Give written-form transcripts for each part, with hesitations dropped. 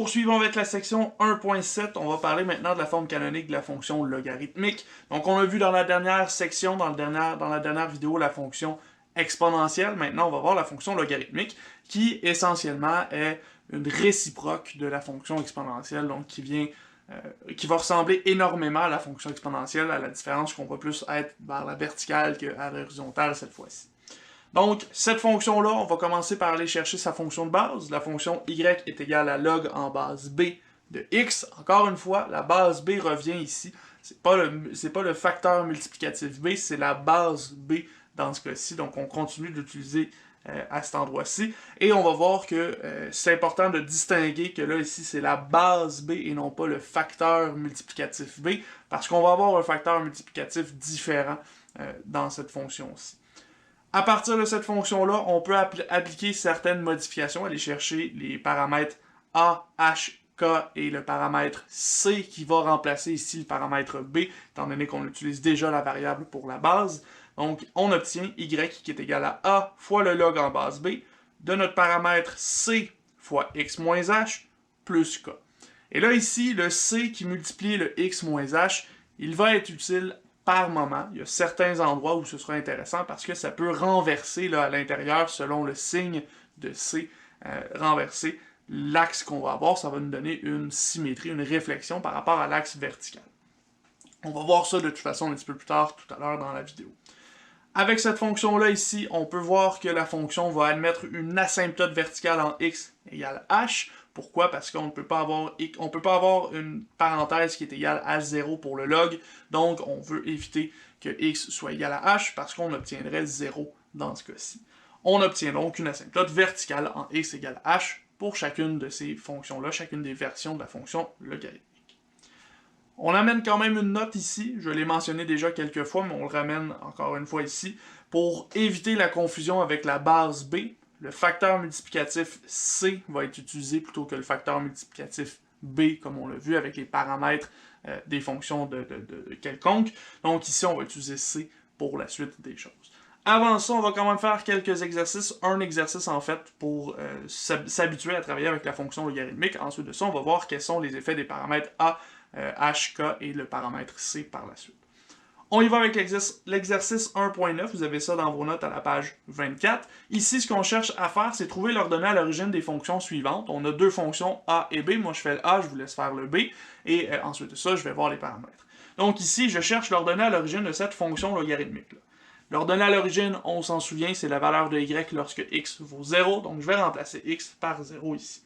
Poursuivons avec la section 1.7, on va parler maintenant de la forme canonique de la fonction logarithmique. Donc on a vu dans la dernière section, dans la dernière vidéo, la fonction exponentielle. Maintenant on va voir la fonction logarithmique qui essentiellement est une réciproque de la fonction exponentielle, donc qui va ressembler énormément à la fonction exponentielle, à la différence qu'on va plus être vers la verticale qu'à l'horizontale cette fois-ci. Donc, cette fonction-là, on va commencer par aller chercher sa fonction de base. La fonction y est égale à log en base b de x. Encore une fois, la base b revient ici. C'est pas le facteur multiplicatif b, c'est la base b dans ce cas-ci. Donc, on continue d'utiliser à cet endroit-ci. Et on va voir que c'est important de distinguer que là, ici, c'est la base b et non pas le facteur multiplicatif b, parce qu'on va avoir un facteur multiplicatif différent dans cette fonction-ci. À partir de cette fonction-là, on peut appliquer certaines modifications, aller chercher les paramètres A, H, K et le paramètre C qui va remplacer ici le paramètre B, étant donné qu'on utilise déjà la variable pour la base. Donc, on obtient Y qui est égal à A fois le log en base B de notre paramètre C fois X moins H plus K. Et là, ici, le C qui multiplie le X moins H, il va être utile par moment. Il y a certains endroits où ce sera intéressant parce que ça peut renverser là, à l'intérieur, selon le signe de C, renverser l'axe qu'on va avoir. Ça va nous donner une symétrie, une réflexion par rapport à l'axe vertical. On va voir ça de toute façon un petit peu plus tard, tout à l'heure dans la vidéo. Avec cette fonction-là ici, on peut voir que la fonction va admettre une asymptote verticale en x égale h. Pourquoi? Parce qu'on ne peut pas avoir une parenthèse qui est égale à 0 pour le log. Donc, on veut éviter que x soit égal à h parce qu'on obtiendrait 0 dans ce cas-ci. On obtient donc une asymptote verticale en x égale h pour chacune de ces fonctions-là, chacune des versions de la fonction logarithmique. On amène quand même une note ici, je l'ai mentionné déjà quelques fois, mais on le ramène encore une fois ici, pour éviter la confusion avec la base B. Le facteur multiplicatif C va être utilisé plutôt que le facteur multiplicatif B, comme on l'a vu avec les paramètres des fonctions de quelconque. Donc ici, on va utiliser C pour la suite des choses. Avant ça, on va quand même faire quelques exercices. Un exercice, en fait, pour s'habituer à travailler avec la fonction logarithmique. Ensuite de ça, on va voir quels sont les effets des paramètres A, H, K et le paramètre C par la suite. On y va avec l'exercice 1.9, vous avez ça dans vos notes à la page 24. Ici, ce qu'on cherche à faire, c'est trouver l'ordonnée à l'origine des fonctions suivantes. On a deux fonctions A et B, moi je fais le A, je vous laisse faire le B, et ensuite de ça, je vais voir les paramètres. Donc ici, je cherche l'ordonnée à l'origine de cette fonction logarithmique-là. L'ordonnée à l'origine, on s'en souvient, c'est la valeur de y lorsque x vaut 0, donc je vais remplacer x par 0 ici.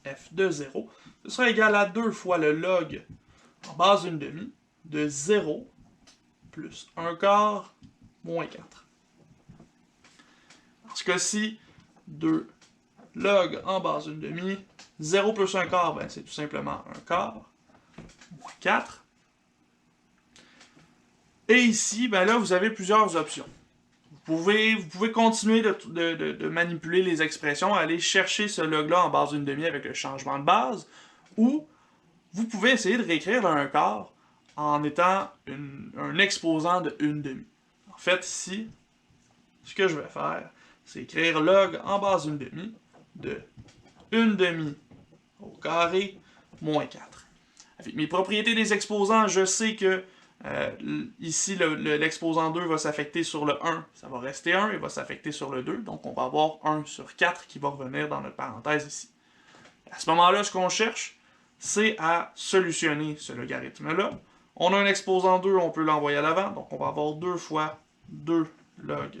F de 0, ce sera égal à 2 fois le log en base 1/2 de 0 plus 1 quart moins 4. Dans ce cas-ci, 2 log en base 1/2, 0 plus 1 quart, ben, c'est tout simplement 1 quart, moins 4. Et ici, ben là, vous avez plusieurs options. Vous pouvez continuer de manipuler les expressions, aller chercher ce log-là en base 1/2 avec le changement de base, ou vous pouvez essayer de réécrire le 1 quart en étant un exposant de 1/2. En fait, ici, ce que je vais faire, c'est écrire log en base 1/2 de 1/2 au carré moins 4. Avec mes propriétés des exposants, je sais que ici, l'exposant 2 va s'affecter sur le 1, ça va rester 1, et va s'affecter sur le 2, donc on va avoir 1 sur 4 qui va revenir dans notre parenthèse ici. À ce moment-là, ce qu'on cherche, c'est à solutionner ce logarithme-là. On a un exposant 2, on peut l'envoyer à l'avant, donc on va avoir 2 fois 2 log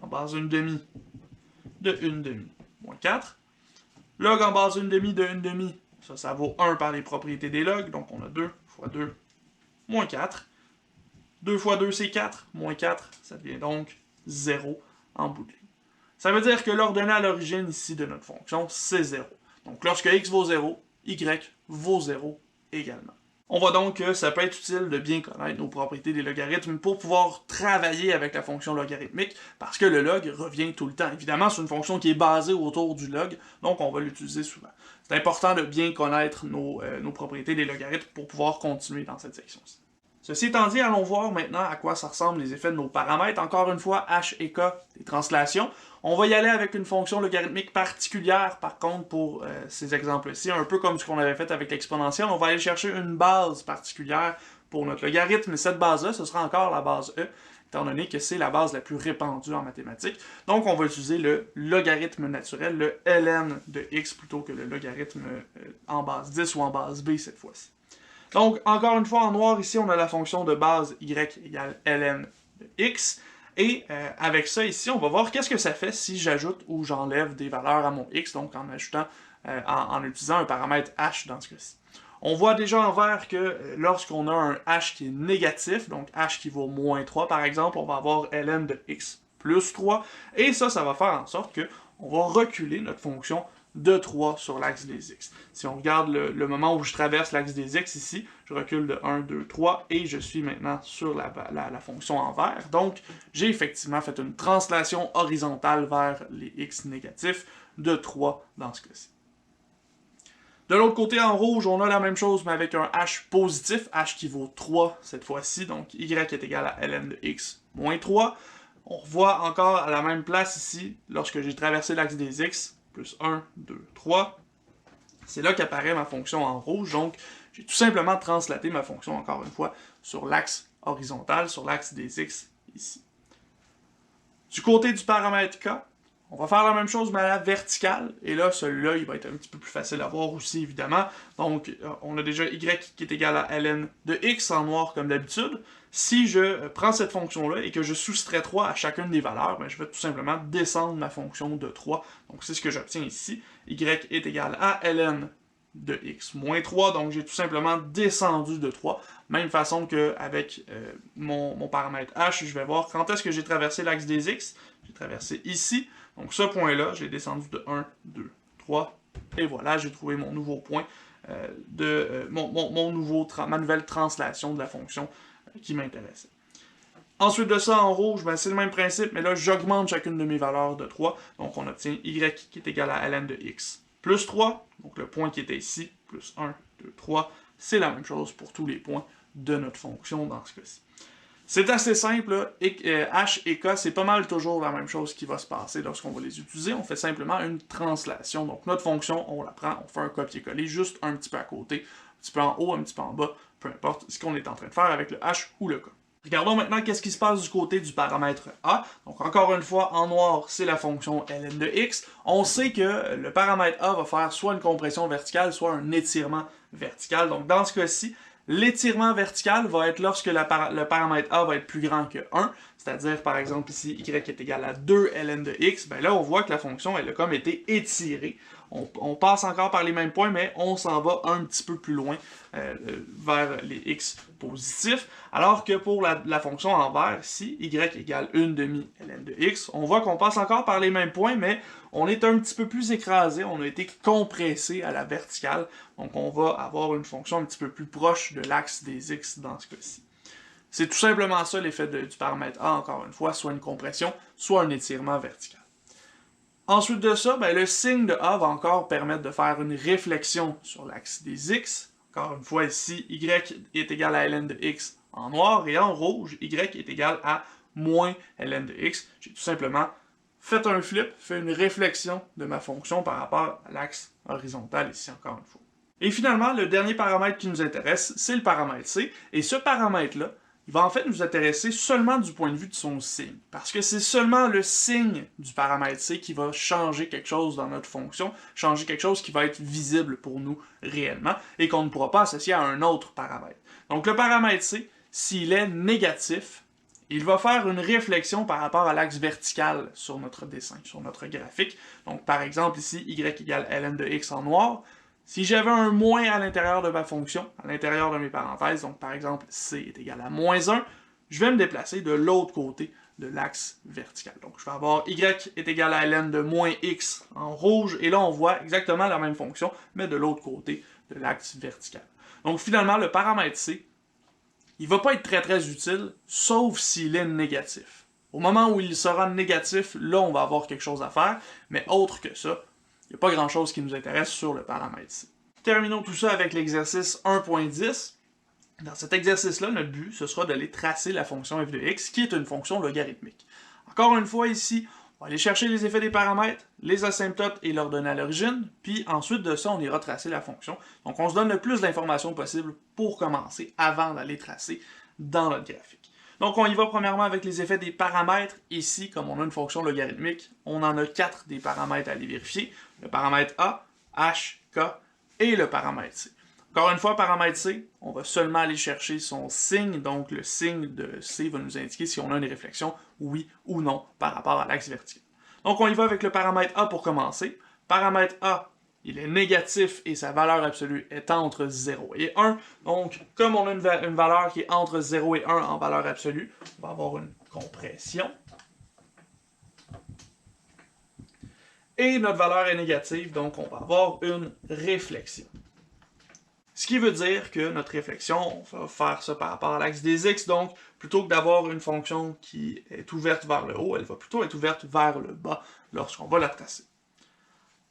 en base 1/2 de 1/2 moins 4. Log en base 1/2 de 1/2, ça vaut 1 par les propriétés des logs, donc on a 2 fois 2 moins 4. 2 fois 2, c'est 4. Moins 4, ça devient donc 0 en bout de ligne. Ça veut dire que l'ordonnée à l'origine ici de notre fonction, c'est 0. Donc lorsque x vaut 0, y vaut 0 également. On voit donc que ça peut être utile de bien connaître nos propriétés des logarithmes pour pouvoir travailler avec la fonction logarithmique, parce que le log revient tout le temps. Évidemment, c'est une fonction qui est basée autour du log, donc on va l'utiliser souvent. C'est important de bien connaître nos propriétés des logarithmes pour pouvoir continuer dans cette section-ci. Ceci étant dit, allons voir maintenant à quoi ça ressemble les effets de nos paramètres. Encore une fois, h et k, des translations. On va y aller avec une fonction logarithmique particulière, par contre, pour ces exemples-ci, un peu comme ce qu'on avait fait avec l'exponentielle. On va aller chercher une base particulière pour notre logarithme, et cette base-là, ce sera encore la base e, étant donné que c'est la base la plus répandue en mathématiques. Donc, on va utiliser le logarithme naturel, le ln de x, plutôt que le logarithme en base 10 ou en base b cette fois-ci. Donc, encore une fois, en noir, ici, on a la fonction de base y égale ln de x. Et avec ça, ici, on va voir qu'est-ce que ça fait si j'ajoute ou j'enlève des valeurs à mon x, donc en ajoutant, en utilisant un paramètre h dans ce cas-ci. On voit déjà en vert que lorsqu'on a un h qui est négatif, donc h qui vaut moins 3 par exemple, on va avoir ln de x plus 3, et ça va faire en sorte qu'on va reculer notre fonction de 3 sur l'axe des x. Si on regarde le moment où je traverse l'axe des x ici, je recule de 1, 2, 3, et je suis maintenant sur la fonction en vert. Donc, j'ai effectivement fait une translation horizontale vers les x négatifs de 3 dans ce cas-ci. De l'autre côté, en rouge, on a la même chose, mais avec un h positif, h qui vaut 3 cette fois-ci, donc y est égal à ln de x moins 3. On revoit encore à la même place ici, lorsque j'ai traversé l'axe des x, plus 1, 2, 3. C'est là qu'apparaît ma fonction en rouge, donc j'ai tout simplement translaté ma fonction, encore une fois, sur l'axe horizontal, sur l'axe des x, ici. Du côté du paramètre k, on va faire la même chose, mais à la verticale. Et là, celui-là, il va être un petit peu plus facile à voir aussi, évidemment. Donc, on a déjà y qui est égal à ln de x en noir, comme d'habitude. Si je prends cette fonction-là et que je soustrais 3 à chacune des valeurs, ben, je vais tout simplement descendre ma fonction de 3. Donc, c'est ce que j'obtiens ici. Y est égal à ln de x moins 3. Donc, j'ai tout simplement descendu de 3. Même façon qu'avec mon paramètre h, je vais voir quand est-ce que j'ai traversé l'axe des x. J'ai traversé ici. Donc ce point-là, j'ai descendu de 1, 2, 3, et voilà, j'ai trouvé mon nouveau point, ma nouvelle translation de la fonction qui m'intéressait. Ensuite de ça, en rouge, ben, c'est le même principe, mais là, j'augmente chacune de mes valeurs de 3, donc on obtient y qui est égal à ln de x plus 3, donc le point qui était ici, plus 1, 2, 3, c'est la même chose pour tous les points de notre fonction dans ce cas-ci. C'est assez simple, là. H et K, c'est pas mal toujours la même chose qui va se passer lorsqu'on va les utiliser. On fait simplement une translation. Donc notre fonction, on la prend, on fait un copier-coller juste un petit peu à côté, un petit peu en haut, un petit peu en bas, peu importe ce qu'on est en train de faire avec le H ou le K. Regardons maintenant qu'est-ce qui se passe du côté du paramètre A. Donc encore une fois, en noir, c'est la fonction ln de x. On sait que le paramètre A va faire soit une compression verticale, soit un étirement vertical. Donc dans ce cas-ci, l'étirement vertical va être lorsque le paramètre A va être plus grand que 1, c'est-à-dire par exemple ici y est égal à 2 ln de x, ben là on voit que la fonction elle a comme été étirée. On passe encore par les mêmes points, mais on s'en va un petit peu plus loin vers les x positifs, alors que pour la fonction en vert, ici, y égale 1/2 ln de x, on voit qu'on passe encore par les mêmes points, mais on est un petit peu plus écrasé, on a été compressé à la verticale, donc on va avoir une fonction un petit peu plus proche de l'axe des x dans ce cas-ci. C'est tout simplement ça l'effet du paramètre A, encore une fois, soit une compression, soit un étirement vertical. Ensuite de ça, ben, le signe de A va encore permettre de faire une réflexion sur l'axe des x. Encore une fois ici, y est égal à ln de x en noir, et en rouge, y est égal à moins ln de x. J'ai tout simplement fait un flip, fait une réflexion de ma fonction par rapport à l'axe horizontal ici, encore une fois. Et finalement, le dernier paramètre qui nous intéresse, c'est le paramètre c, et ce paramètre-là, il va en fait nous intéresser seulement du point de vue de son signe. Parce que c'est seulement le signe du paramètre c qui va changer quelque chose dans notre fonction, changer quelque chose qui va être visible pour nous réellement, et qu'on ne pourra pas associer à un autre paramètre. Donc le paramètre c, s'il est négatif, il va faire une réflexion par rapport à l'axe vertical sur notre dessin, sur notre graphique. Donc par exemple ici, y égale ln de x en noir. Si j'avais un moins à l'intérieur de ma fonction, à l'intérieur de mes parenthèses, donc par exemple c est égal à moins 1, je vais me déplacer de l'autre côté de l'axe vertical. Donc je vais avoir y est égal à ln de moins x en rouge, et là on voit exactement la même fonction, mais de l'autre côté de l'axe vertical. Donc finalement, le paramètre c, il ne va pas être très utile, sauf s'il est négatif. Au moment où il sera négatif, là on va avoir quelque chose à faire, mais autre que ça, il n'y a pas grand-chose qui nous intéresse sur le paramètre c. Terminons tout ça avec l'exercice 1.10. Dans cet exercice-là, notre but, ce sera d'aller tracer la fonction f de x, qui est une fonction logarithmique. Encore une fois, ici, On va aller chercher les effets des paramètres, les asymptotes et leurs données à l'origine, puis ensuite de ça, on ira tracer la fonction. Donc on se donne le plus d'informations possible pour commencer, avant d'aller tracer dans notre graphique. Donc on y va premièrement avec les effets des paramètres. Ici, comme on a une fonction logarithmique, on en a 4 des paramètres à aller vérifier. Le paramètre A, H, K et le paramètre C. Encore une fois, paramètre C, on va seulement aller chercher son signe, donc le signe de C va nous indiquer si on a une réflexion, oui ou non, par rapport à l'axe vertical. Donc on y va avec le paramètre A pour commencer. Paramètre A, il est négatif et sa valeur absolue est entre 0 et 1. Donc, comme on a une valeur qui est entre 0 et 1 en valeur absolue, on va avoir une compression. Et notre valeur est négative, donc on va avoir une réflexion. Ce qui veut dire que notre réflexion, on va faire ça par rapport à l'axe des x, donc plutôt que d'avoir une fonction qui est ouverte vers le haut, elle va plutôt être ouverte vers le bas lorsqu'on va la tracer.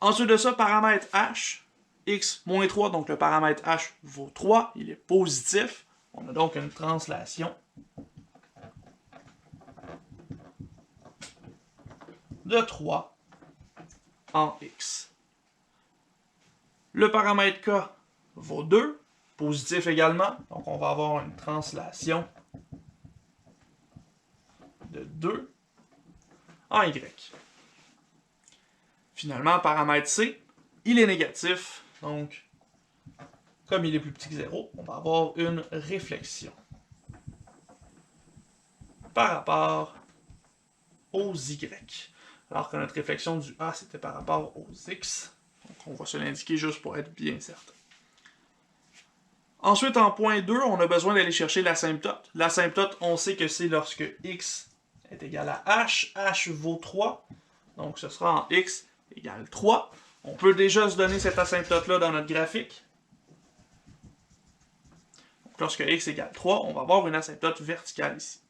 Ensuite de ça, paramètre h, x moins 3, donc le paramètre h vaut 3, il est positif. On a donc une translation de 3 en x. Le paramètre k vaut 2, positif également, donc on va avoir une translation de 2 en y. Finalement, paramètre c, il est négatif, donc comme il est plus petit que 0, on va avoir une réflexion par rapport aux y. Alors que notre réflexion du a, c'était par rapport aux x. Donc on va se l'indiquer juste pour être bien certain. Ensuite, en point 2, on a besoin d'aller chercher l'asymptote. L'asymptote, on sait que c'est lorsque x est égal à h. H vaut 3. Donc ce sera en x égale 3. On peut déjà se donner cette asymptote-là dans notre graphique. Donc lorsque x égale 3, on va avoir une asymptote verticale ici.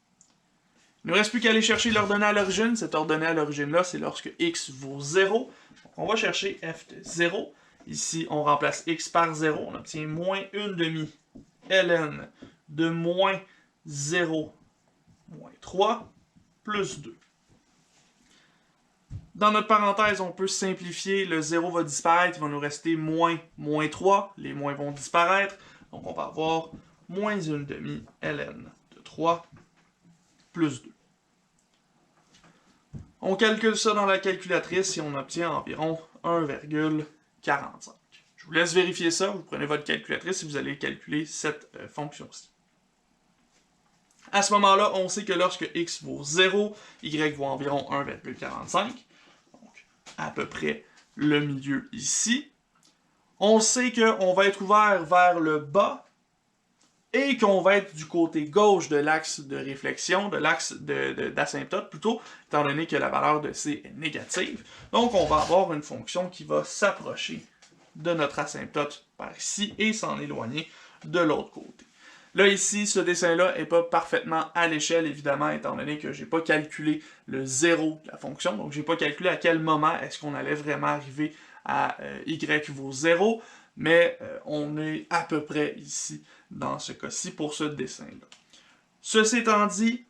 Il ne nous reste plus qu'à aller chercher l'ordonnée à l'origine. Cette ordonnée à l'origine-là, c'est lorsque x vaut 0. Donc on va chercher f de 0. Ici, on remplace x par 0. On obtient moins 1 demi ln de moins 0 moins 3 plus 2. Dans notre parenthèse, on peut simplifier. Le 0 va disparaître. Il va nous rester moins 3. Les moins vont disparaître. Donc on va avoir moins 1 demi ln de 3 plus 2. On calcule ça dans la calculatrice et on obtient environ 1,45. Je vous laisse vérifier ça. Vous prenez votre calculatrice et vous allez calculer cette fonction-ci. À ce moment-là, on sait que lorsque x vaut 0, y vaut environ 1,45. Donc, à peu près le milieu ici. On sait qu'on va être ouvert vers le bas et qu'on va être du côté gauche de l'axe de réflexion, de l'axe d'asymptote plutôt, étant donné que la valeur de C est négative. Donc on va avoir une fonction qui va s'approcher de notre asymptote par ici et s'en éloigner de l'autre côté. Là ici, ce dessin-là n'est pas parfaitement à l'échelle, évidemment, étant donné que je n'ai pas calculé le 0 de la fonction, donc je n'ai pas calculé à quel moment est-ce qu'on allait vraiment arriver à y vaut 0, mais on est à peu près ici, dans ce cas-ci, pour ce dessin-là. Ceci étant dit,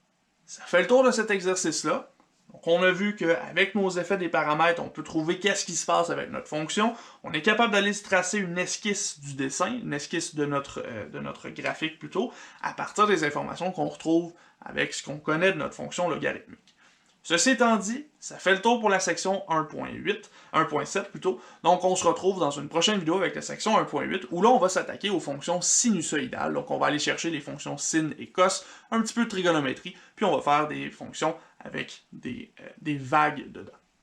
ça fait le tour de cet exercice-là. Donc on a vu qu'avec nos effets des paramètres, on peut trouver qu'est-ce qui se passe avec notre fonction. On est capable d'aller se tracer une esquisse du dessin, une esquisse de notre graphique plutôt, à partir des informations qu'on retrouve avec ce qu'on connaît de notre fonction logarithmique. Ceci étant dit, ça fait le tour pour la section 1.7 plutôt. Donc on se retrouve dans une prochaine vidéo avec la section 1.8 où là on va s'attaquer aux fonctions sinusoïdales. Donc on va aller chercher les fonctions sin et cos, un petit peu de trigonométrie, puis on va faire des fonctions avec des vagues dedans.